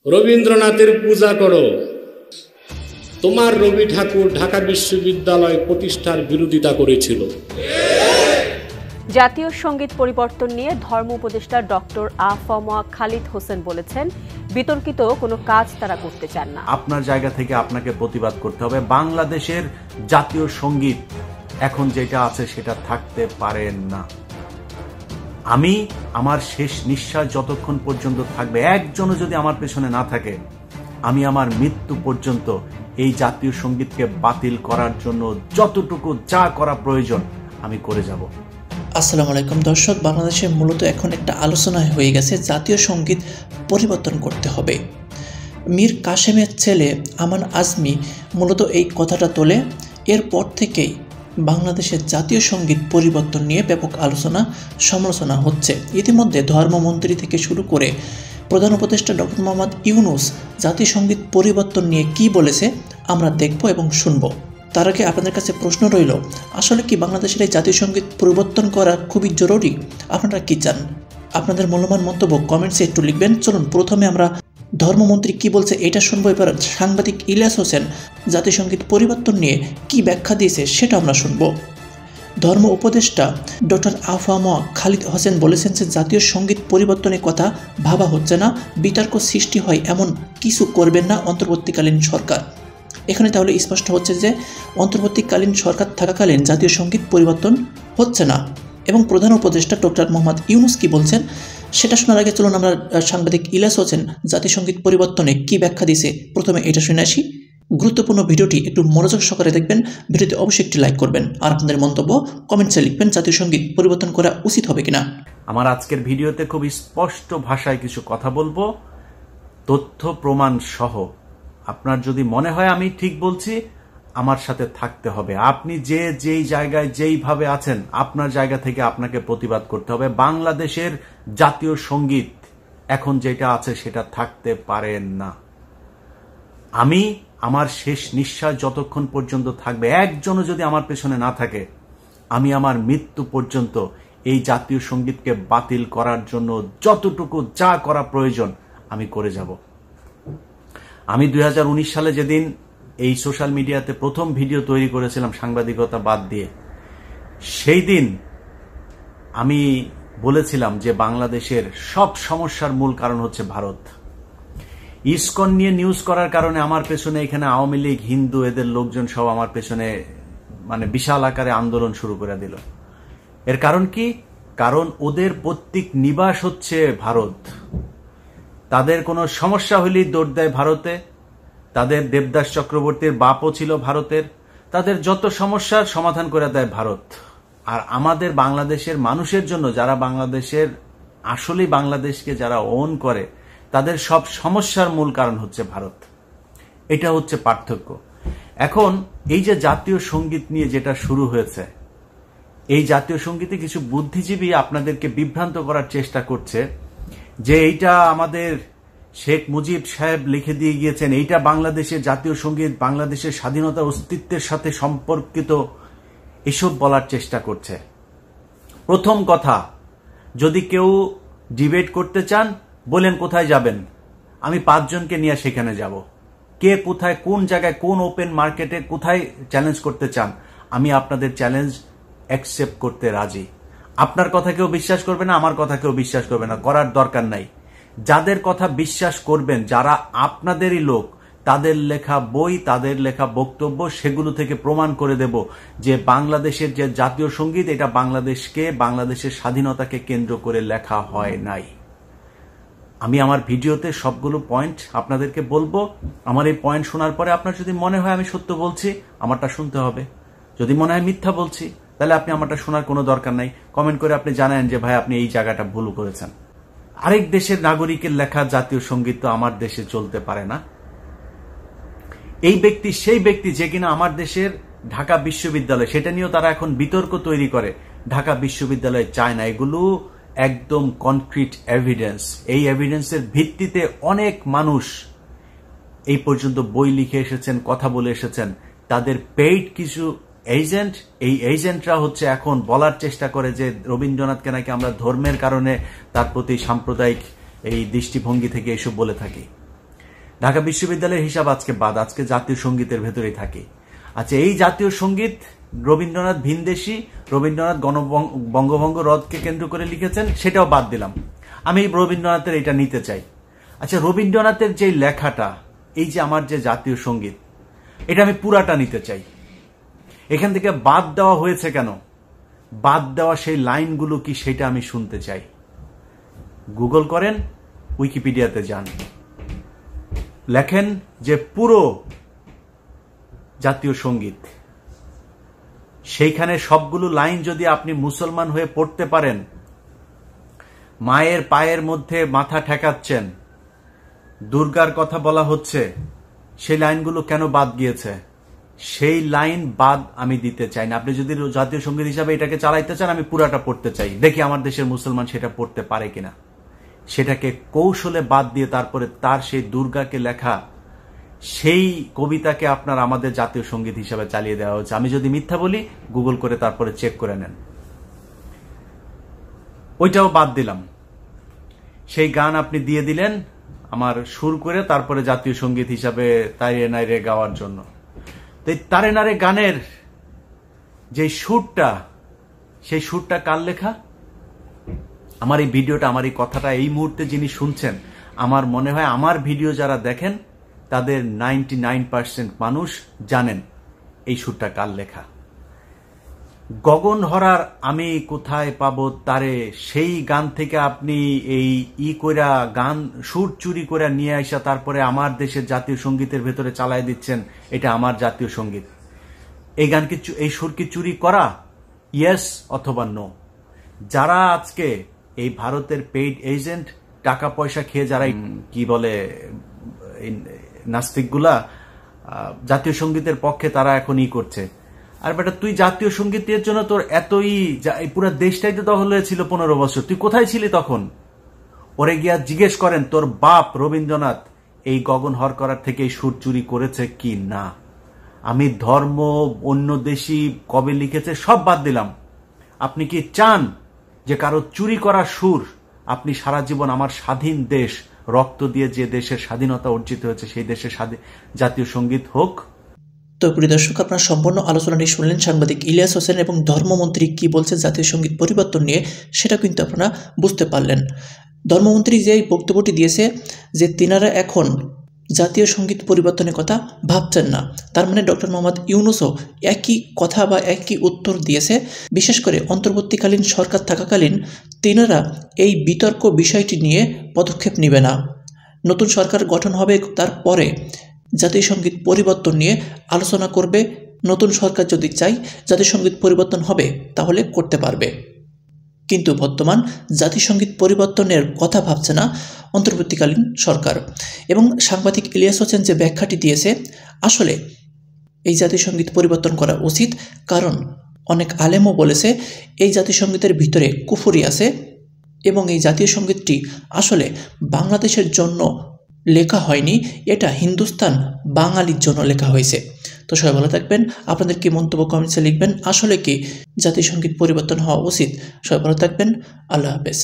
রবীন্দ্রনাথের পূজা করো। তোমার রবি ঠাকুর ঢাকা বিশ্ববিদ্যালয় প্রতিষ্ঠার বিরোধিতা করেছিল। জাতীয় সঙ্গীত পরিবর্তন নিয়ে ধর্ম উপদেষ্টা ডক্টর আ.ফ.ম. খালিদ হোসেন বলেছেন, বিতর্কিত কোনো কাজ তারা করতে চান না। আপনার জায়গা থেকে আপনাকে প্রতিবাদ করতে হবে। বাংলাদেশের জাতীয় সঙ্গীত এখন যেটা আছে সেটা থাকতে পারে না। আমি আমার শেষ নিঃশ্বাস যতক্ষণ পর্যন্ত থাকবে, একজনও যদি আমার পেছনে না থাকে, আমি আমার মৃত্যু পর্যন্ত এই জাতীয় সঙ্গীতকে বাতিল করার জন্য যতটুকু যা করা প্রয়োজন আমি করে যাব। আসসালামু আলাইকুম দর্শক, বাংলাদেশে মূলত এখন একটা আলোচনা হয়ে গেছে জাতীয় সঙ্গীত পরিবর্তন করতে হবে। মীর কাসেমের ছেলে আমান আজমি মূলত এই কথাটা তোলে। এরপর থেকেই বাংলাদেশের জাতীয় সঙ্গীত পরিবর্তন নিয়ে ব্যাপক আলোচনা সমালোচনা হচ্ছে। ইতিমধ্যে ধর্মমন্ত্রী থেকে শুরু করে প্রধান উপদেষ্টা ডক্টর মোহাম্মদ ইউনূস জাতীয় সঙ্গীত পরিবর্তন নিয়ে কি বলেছে আমরা দেখব এবং শুনব। তার আগে আপনাদের কাছে প্রশ্ন রইল, আসলে কি বাংলাদেশের এই জাতীয় সঙ্গীত পরিবর্তন করা খুবই জরুরি? আপনারা কি চান? আপনাদের মূল্যবান মন্তব্য কমেন্টসে একটু লিখবেন। চলুন প্রথমে আমরা ধর্মমন্ত্রী কি বলছে এটা শুনবো। এবার সাংবাদিক ইলিয়াস হোসেন জাতীয় সঙ্গীত পরিবর্তন নিয়ে কি ব্যাখ্যা দিয়েছে সেটা আমরা শুনবো। ধর্ম উপদেষ্টা ডক্টর আ.ফ.ম. খালিদ হোসেন বলেছেন যে জাতীয় সঙ্গীত পরিবর্তনের কথা ভাবা হচ্ছে না, বিতর্ক সৃষ্টি হয় এমন কিছু করবেন না অন্তর্বর্তীকালীন সরকার। এখানে তাহলে স্পষ্ট হচ্ছে যে অন্তর্বর্তীকালীন সরকার থাকাকালীন জাতীয় সঙ্গীত পরিবর্তন হচ্ছে না। এবং প্রধান উপদেষ্টা ডক্টর মোহাম্মদ ইউনূস কি বলছেন সেটা শোনার আগে চলুন আমরা সাংবাদিক ইলিয়াস হোসেন জাতীয় সঙ্গীত পরিবর্তনে কি ব্যাখ্যা দিয়েছে প্রথমে এটা শুনে আসি। গুরুত্বপূর্ণ ভিডিওটি একটু মনোযোগ সহকারে দেখবেন, ভিডিওতে অবশ্যই একটি লাইক করবেন আর আপনাদের মন্তব্য কমেন্টসে লিখবেন জাতীয় সঙ্গীত পরিবর্তন করা উচিত হবে কিনা। আমার আজকের ভিডিওতে খুব স্পষ্ট ভাষায় কিছু কথা বলবো, তথ্য প্রমাণ সহ। আপনার যদি মনে হয় আমি ঠিক বলছি, আমার সাথে থাকতে হবে। আপনি যেই জায়গায় যেইভাবে আছেন, আপনার জায়গা থেকে আপনাকে প্রতিবাদ করতে হবে। বাংলাদেশের জাতীয় সঙ্গীত এখন যেটা আছে সেটা থাকতে পারে না। আমি আমার শেষ নিঃশ্বাস যতক্ষণ পর্যন্ত থাকবে, একজনও যদি আমার পেছনে না থাকে, আমি আমার মৃত্যু পর্যন্ত এই জাতীয় সঙ্গীতকে বাতিল করার জন্য যতটুকু যা করা প্রয়োজন আমি করে যাব। আমি 2019 সালে যেদিন এই সোশ্যাল মিডিয়াতে প্রথম ভিডিও তৈরি করেছিলাম সাংবাদিকতা বাদ দিয়ে, সেই দিন আমি বলেছিলাম যে বাংলাদেশের সব সমস্যার মূল কারণ হচ্ছে ভারত। ইসকন নিয়ে নিউজ করার কারণে আমার পেছনে এখানে আওয়ামী লীগ, হিন্দু, এদের লোকজন সব আমার পেছনে বিশাল আকারে আন্দোলন শুরু করে দিল। এর কারণ কি? কারণ ওদের পৈতৃক নিবাস হচ্ছে ভারত। তাদের কোনো সমস্যা হলেই দৌড় দেয় ভারতে। তাদের দেবদাস চক্রবর্তীর বাপও ছিল ভারতের। তাদের যত সমস্যার সমাধান করে দেয় ভারত। আর আমাদের বাংলাদেশের মানুষের জন্য, যারা বাংলাদেশের আসলেই বাংলাদেশকে যারা ওন করে, তাদের সব সমস্যার মূল কারণ হচ্ছে ভারত। এটা হচ্ছে পার্থক্য। এখন এই যে জাতীয় সঙ্গীত নিয়ে যেটা শুরু হয়েছে, এই জাতীয় সঙ্গীতে কিছু বুদ্ধিজীবী আপনাদেরকে বিভ্রান্ত করার চেষ্টা করছে যে এইটা আমাদের শেখ মুজিব সাহেব লিখে দিয়ে গিয়েছেন, এইটা বাংলাদেশের জাতীয় সঙ্গীত বাংলাদেশের স্বাধীনতা অস্তিত্বের সাথে সম্পর্কিত, এসব বলার চেষ্টা করছে। প্রথম কথা, যদি কেউ ডিবেট করতে চান বলেন কোথায় যাবেন, আমি 5 জনকে নিয়ে সেখানে যাব। কে কোথায়, কোন জায়গায়, কোন ওপেন মার্কেটে কোথায় চ্যালেঞ্জ করতে চান, আমি আপনাদের চ্যালেঞ্জ অ্যাকসেপ্ট করতে রাজি। আপনার কথা কেউ বিশ্বাস করবে না, আমার কথা কেউ বিশ্বাস করবে না, করার দরকার নাই। যাদের কথা বিশ্বাস করবেন, যারা আপনাদেরই লোক, তাদের লেখা বই, তাদের লেখা বক্তব্য, সেগুলো থেকে প্রমাণ করে দেব যে বাংলাদেশের যে জাতীয় সঙ্গীত, এটা বাংলাদেশকে, বাংলাদেশের স্বাধীনতাকে কেন্দ্র করে লেখা হয় নাই। আমি আমার ভিডিওতে সবগুলো পয়েন্ট আপনাদেরকে বলবো। আমার এই পয়েন্ট শোনার পরে আপনার যদি মনে হয় আমি সত্য বলছি, আমারটা শুনতে হবে। যদি মনে হয় মিথ্যা বলছি, তাহলে আপনি আমারটা শোনার কোনো দরকার নাই। কমেন্ট করে আপনি জানান যে ভাই আপনি এই জায়গাটা ভুল করেছেন। আরেক দেশের নাগরিকের লেখা জাতীয় সঙ্গীত তো আমার দেশে চলতে পারে না। এই ব্যক্তি সেই ব্যক্তি যে কিনা আমার দেশের ঢাকা বিশ্ববিদ্যালয়, সেটা নিয়েও তারা এখন বিতর্ক তৈরি করে, ঢাকা বিশ্ববিদ্যালয় চায় না। এগুলো একদম কনক্রিট এভিডেন্স। এই এভিডেন্সের ভিত্তিতে অনেক মানুষ এই পর্যন্ত বই লিখে এসেছেন, কথা বলে এসেছেন। তাদের পেইড কিছু এজেন্ট, এই এজেন্টরা হচ্ছে এখন বলার চেষ্টা করে যে রবীন্দ্রনাথকে নাকি আমরা ধর্মের কারণে তার প্রতি সাম্প্রদায়িক এই দৃষ্টিভঙ্গি থেকে এসব বলে থাকি। ঢাকা বিশ্ববিদ্যালয়ের হিসাব আজকে বাদ, আজকে জাতীয় সঙ্গীতের ভেতরেই থাকে। আচ্ছা, এই জাতীয় সঙ্গীত রবীন্দ্রনাথ ভিনদেশী, রবীন্দ্রনাথ বঙ্গভঙ্গ রদকে কেন্দ্র করে লিখেছেন, সেটাও বাদ দিলাম। আমি রবীন্দ্রনাথের এটা নিতে চাই। আচ্ছা, রবীন্দ্রনাথের যে লেখাটা, এই যে আমার যে জাতীয় সঙ্গীত, এটা আমি পুরাটা নিতে চাই। এখান থেকে বাদ দেওয়া হয়েছে কেন, বাদ দেওয়া সেই লাইনগুলো কি, সেটা আমি শুনতে চাই। গুগল করেন, উইকিপিডিয়াতে যান, লেখেন যে পুরো জাতীয় সঙ্গীত, সেইখানে সবগুলো লাইন যদি আপনি মুসলমান হয়ে পড়তে পারেন, মায়ের পায়ের মধ্যে মাথা ঠেকাচ্ছেন, দুর্গার কথা বলা হচ্ছে, সেই লাইনগুলো কেন বাদ গিয়েছে, সেই লাইন বাদ আমি দিতে চাই না। আপনি যদি জাতীয় সঙ্গীত হিসাবে এটাকে চালাইতে চান, আমি পুরাটা পড়তে চাই, দেখি আমার দেশের মুসলমান সেটা পড়তে পারে কিনা। সেটাকে কৌশলে বাদ দিয়ে তারপরে তার সেই দুর্গাকে লেখা সেই কবিতাকে আপনার আমাদের জাতীয় সঙ্গীত হিসাবে চালিয়ে দেওয়া হচ্ছে। আমি যদি মিথ্যা বলি, গুগল করে তারপরে চেক করে নেন। ওইটাও বাদ দিলাম। সেই গান আপনি দিয়ে দিলেন আমার সুর করে, তারপরে জাতীয় সঙ্গীত হিসাবে তারে নাইরে গাওয়ার জন্য। তো এই তারে নারে গানের যে সুরটা, সেই সুরটা কার লেখা? আমার এই ভিডিওটা, আমার এই কথাটা এই মুহূর্তে যিনি শুনছেন, আমার মনে হয় আমার ভিডিও যারা দেখেন তাদের 99% মানুষ জানেন এই সুরটা কার লেখা। গগনহরার আমি কোথায় পাবো তারে, সেই গান থেকে আপনি এই কইরা গান সুর চুরি করে নিয়ে আসা তারপরে আমার দেশের জাতীয় সঙ্গীতের ভেতরে চালায় দিচ্ছেন, এটা আমার জাতীয় সঙ্গীত। এই গানকে, এই সুর কি চুরি করা? ইয়েস অথবা নো। যারা আজকে এই ভারতের পেইড এজেন্ট, টাকা পয়সা খেয়ে যারা কি বলে নাস্তিকগুলা জাতীয় সঙ্গীতের পক্ষে, তারা এখন করছে। আর বেটা, তুই জাতীয় সঙ্গীতের জন্য তোর এতই, পুরো দেশটাই তো দখল হয়েছিল 15 বছর, তুই কোথায় ছিলি তখন? ওরে গিয়া জিজ্ঞেস করেন তোর বাপ রবীন্দ্রনাথ এই গগনহর করার থেকে এই সুর চুরি করেছে কি না। আমি ধর্ম, অন্য দেশি কবে লিখেছে সব বাদ দিলাম। আপনি কি চান যে কারো চুরি করা সুর আপনি সারা জীবন আমার স্বাধীন দেশ, রক্ত দিয়ে যে দেশের স্বাধীনতা অর্জিত হয়েছে, সেই দেশের জাতীয় সঙ্গীত হোক? তো প্রিয় দর্শক, আপনার সম্পূর্ণ আলোচনাটি শুনলেন সাংবাদিক ইলিয়াস হোসেন এবং ধর্মমন্ত্রী কি বলছে জাতীয় সঙ্গীত পরিবর্তন নিয়ে, সেটা কিন্তু আপনারা বুঝতে পারলেন। ধর্মমন্ত্রী যে বক্তব্যটি দিয়েছে যে তিনারা এখন জাতীয় সঙ্গীত পরিবর্তনের কথা ভাবছেন না, তার মানে ডক্টর মোহাম্মদ ইউনূসও একই কথা বা একই উত্তর দিয়েছে। বিশেষ করে অন্তর্বর্তীকালীন সরকার থাকাকালীন তিনারা এই বিতর্ক বিষয়টি নিয়ে পদক্ষেপ নেবে না। নতুন সরকার গঠন হবে, তারপরে জাতীয় সঙ্গীত পরিবর্তন নিয়ে আলোচনা করবে। নতুন সরকার যদি চাই জাতীয় সঙ্গীত পরিবর্তন হবে, তাহলে করতে পারবে। কিন্তু বর্তমান জাতীয় সঙ্গীত পরিবর্তনের কথা ভাবছে না অন্তর্বর্তীকালীন সরকার। এবং সাংবাদিক ইলিয়াস হোসেন যে ব্যাখ্যাটি দিয়েছে, আসলে এই জাতীয় সঙ্গীত পরিবর্তন করা উচিত, কারণ অনেক আলেমও বলেছে এই জাতীয় সঙ্গীতের ভিতরে কুফরি আছে এবং এই জাতীয় সঙ্গীতটি আসলে বাংলাদেশের জন্য লেখা হয়নি, এটা হিন্দুস্তান বাঙালির জন্য লেখা হয়েছে। তো সবাই ভালো থাকবেন। আপনাদের কি মন্তব্য কমেন্টসে লিখবেন। আসলে কি জাতীয় সঙ্গীত পরিবর্তন হওয়া উচিত? সবাই ভালো থাকবেন। আল্লাহ হাফেজ।